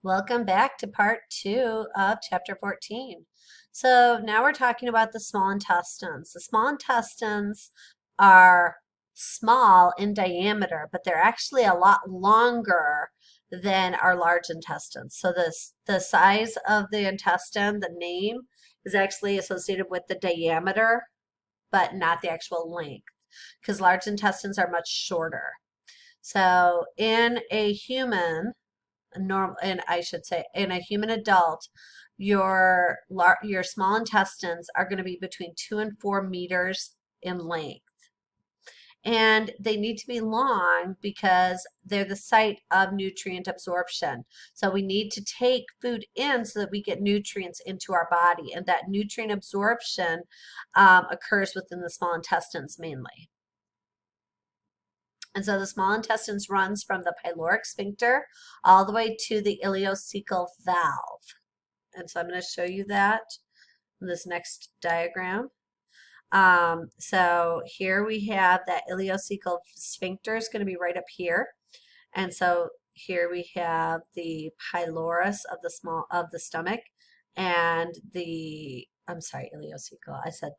Welcome back to part 2 of chapter 14. So now we're talking about the small intestines. The small intestines are small in diameter, but they're actually a lot longer than our large intestines. So the size of the intestine, the name, is actually associated with the diameter, but not the actual length, because large intestines are much shorter. So in a human, normal, and I should say in a human adult, your small intestines are going to be between 2 and 4 meters in length. And they need to be long because they're the site of nutrient absorption. So we need to take food in so that we get nutrients into our body. And that nutrient absorption occurs within the small intestines mainly. And so the small intestines runs from the pyloric sphincter all the way to the ileocecal valve. And so I'm going to show you that in this next diagram. So here we have that ileocecal sphincter is going to be right up here. And so here we have the pylorus of the stomach and the, I'm sorry, ileocecal. I said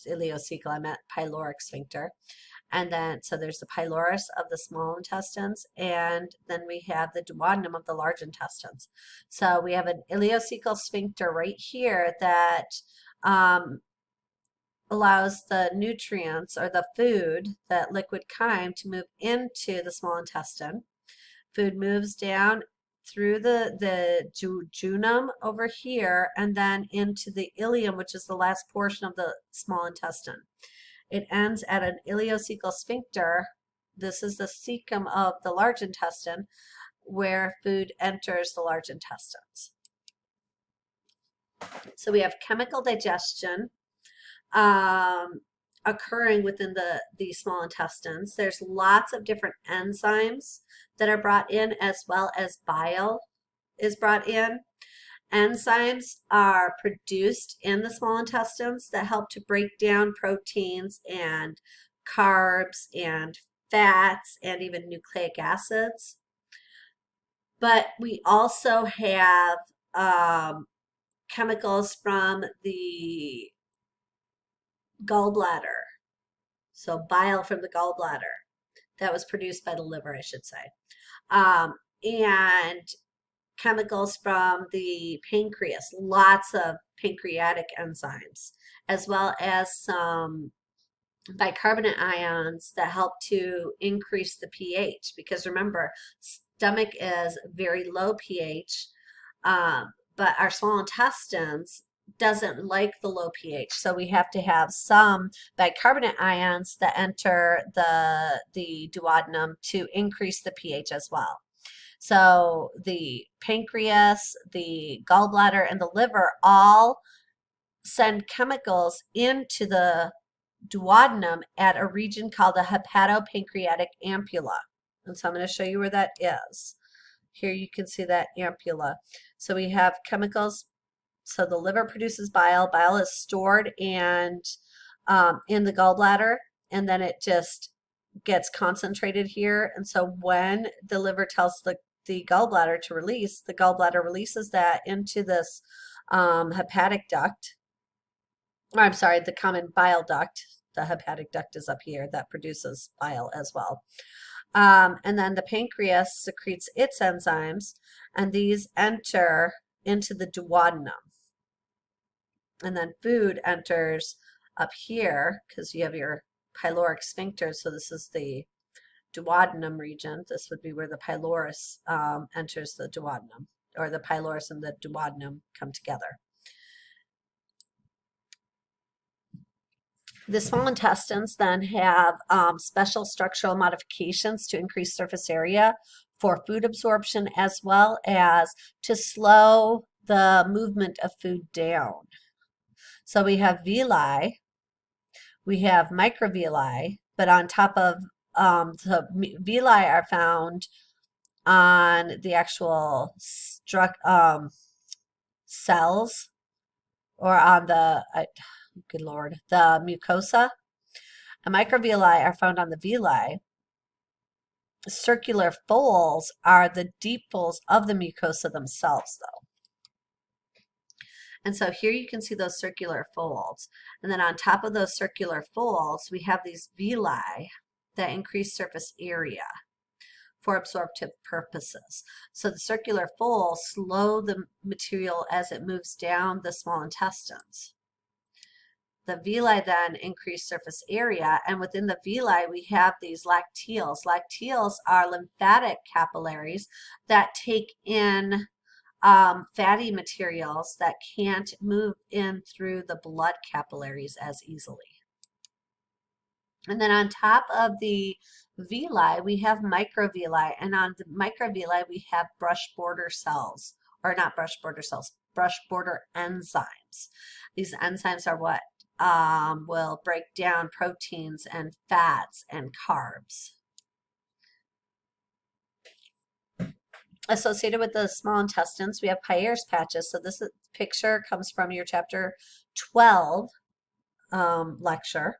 ileocecal, I meant pyloric sphincter. And then, so there's the pylorus of the small intestines, and then we have the duodenum of the large intestines. So we have an ileocecal sphincter right here that allows the nutrients or the food, that liquid chyme, to move into the small intestine. Food moves down through the jejunum over here and then into the ileum, which is the last portion of the small intestine. It ends at an ileocecal sphincter. This is the cecum of the large intestine where food enters the large intestines. So we have chemical digestion occurring within the small intestines. There's lots of different enzymes that are brought in, as well as bile is brought in. Enzymes are produced in the small intestines that help to break down proteins and carbs and fats and even nucleic acids. But we also have chemicals from the gallbladder. So bile from the gallbladder that was produced by the liver, I should say. And chemicals from the pancreas, lots of pancreatic enzymes, as well as some bicarbonate ions that help to increase the pH. Because remember, stomach is very low pH, but our small intestines doesn't like the low pH. So we have to have some bicarbonate ions that enter the duodenum to increase the pH as well. So the pancreas, the gallbladder, and the liver all send chemicals into the duodenum at a region called the hepatopancreatic ampulla. And so I'm going to show you where that is. Here you can see that ampulla. So we have chemicals. So the liver produces bile. Bile is stored and in the gallbladder, and then it just gets concentrated here. And so when the liver tells the gallbladder to release, the gallbladder releases that into this hepatic duct, or I'm sorry, the common bile duct. The hepatic duct is up here that produces bile as well. And then the pancreas secretes its enzymes, and these enter into the duodenum. And then food enters up here because you have your pyloric sphincter. So this is the duodenum region. This would be where the pylorus enters the duodenum, or the pylorus and the duodenum come together. The small intestines then have special structural modifications to increase surface area for food absorption, as well as to slow the movement of food down. So we have villi, we have microvilli, but on top of the villi are found on the actual cells, or on the, good Lord, the mucosa. And microvilli are found on the villi, circular folds are the deep folds of the mucosa themselves, though. And so here you can see those circular folds. And then on top of those circular folds, we have these villi that increase surface area for absorptive purposes. So the circular folds slow the material as it moves down the small intestines. The villi then increase surface area, and within the villi we have these lacteals. Lacteals are lymphatic capillaries that take in fatty materials that can't move in through the blood capillaries as easily. And then on top of the villi, we have microvilli, and on the microvilli, we have brush border cells, or not brush border cells, brush border enzymes. These enzymes are what will break down proteins and fats and carbs. Associated with the small intestines, we have Peyers patches. So this picture comes from your chapter 12 lecture.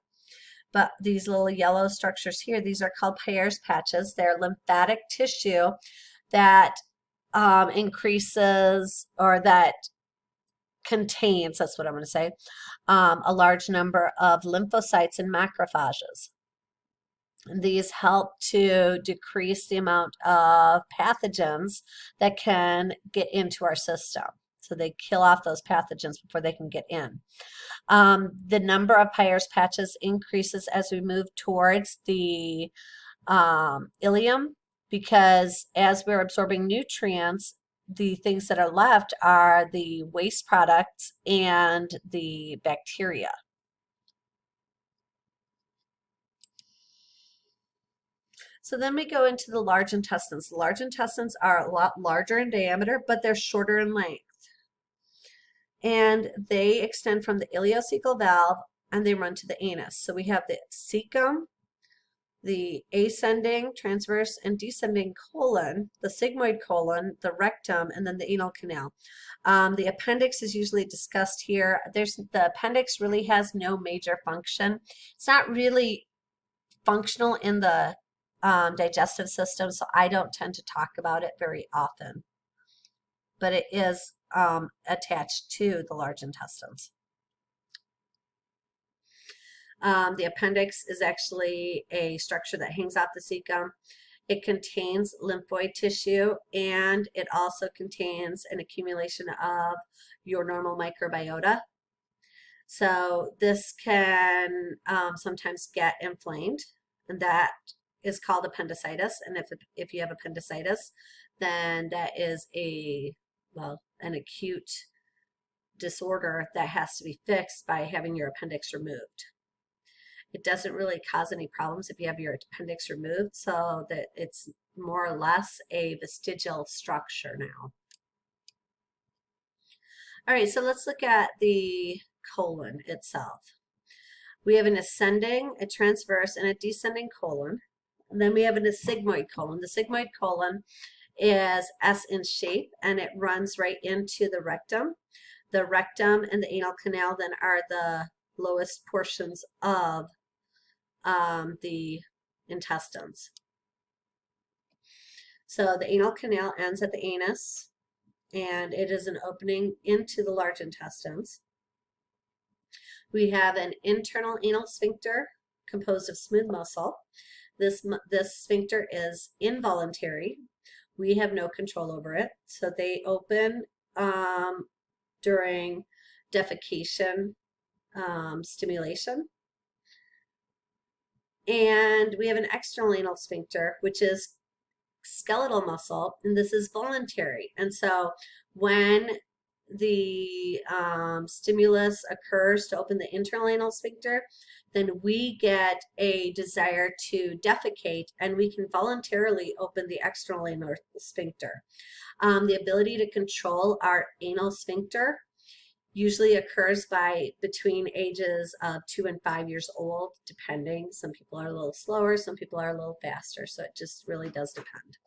But these little yellow structures here, these are called Peyers patches. They're lymphatic tissue that increases, or that contains, that's what I'm going to say, a large number of lymphocytes and macrophages. And these help to decrease the amount of pathogens that can get into our system. So they kill off those pathogens before they can get in. The number of Peyers patches increases as we move towards the ileum, because as we're absorbing nutrients, the things that are left are the waste products and the bacteria. So then we go into the large intestines. The large intestines are a lot larger in diameter, but they're shorter in length. And they extend from the ileocecal valve and they run to the anus. So we have the cecum, the ascending, transverse, and descending colon, the sigmoid colon, the rectum, and then the anal canal. The appendix is usually discussed here. The appendix really has no major function. It's not really functional in the digestive system, so I don't tend to talk about it very often. But it is attached to the large intestines. The appendix is actually a structure that hangs off the cecum. It contains lymphoid tissue, and it also contains an accumulation of your normal microbiota. So this can sometimes get inflamed, and that is called appendicitis. And if you have appendicitis, then that is an acute disorder that has to be fixed by having your appendix removed. It doesn't really cause any problems if you have your appendix removed, so that it's more or less a vestigial structure now. All right, so let's look at the colon itself. We have an ascending, a transverse, and a descending colon. And then we have a sigmoid colon. The sigmoid colon is S in shape, and it runs right into the rectum. The rectum and the anal canal then are the lowest portions of the intestines. So the anal canal ends at the anus, and it is an opening into the large intestines. We have an internal anal sphincter composed of smooth muscle. This sphincter is involuntary. We have no control over it. So they open during defecation stimulation. And we have an external anal sphincter, which is skeletal muscle, and this is voluntary. And so when the stimulus occurs to open the internal anal sphincter, then we get a desire to defecate, and we can voluntarily open the external anal sphincter. The ability to control our anal sphincter usually occurs by between ages of 2 and 5 years old, depending. Some people are a little slower, some people are a little faster, so it just really does depend.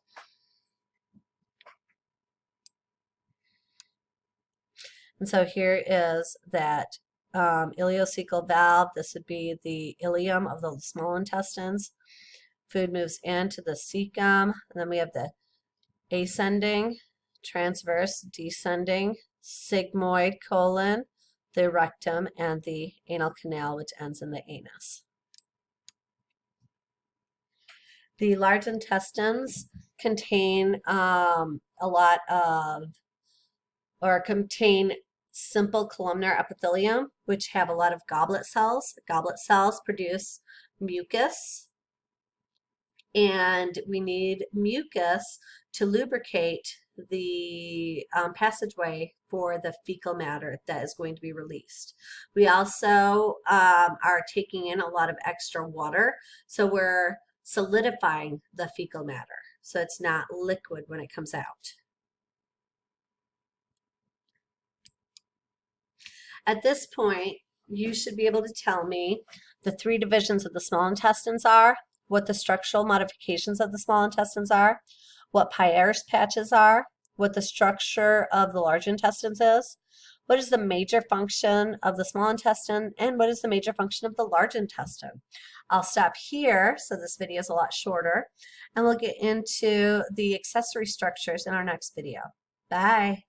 And so here is that ileocecal valve. This would be the ileum of the small intestines. Food moves into the cecum, and then we have the ascending, transverse, descending, sigmoid colon, the rectum, and the anal canal, which ends in the anus. The large intestines contain a lot of, or contain simple columnar epithelium, which have a lot of goblet cells. Goblet cells produce mucus, and we need mucus to lubricate the passageway for the fecal matter that is going to be released. We also are taking in a lot of extra water, so we're solidifying the fecal matter, so it's not liquid when it comes out. At this point, you should be able to tell me the 3 divisions of the small intestines are, what the structural modifications of the small intestines are, what Peyers patches are, what the structure of the large intestines is, what is the major function of the small intestine, and what is the major function of the large intestine. I'll stop here, so this video is a lot shorter, and we'll get into the accessory structures in our next video. Bye.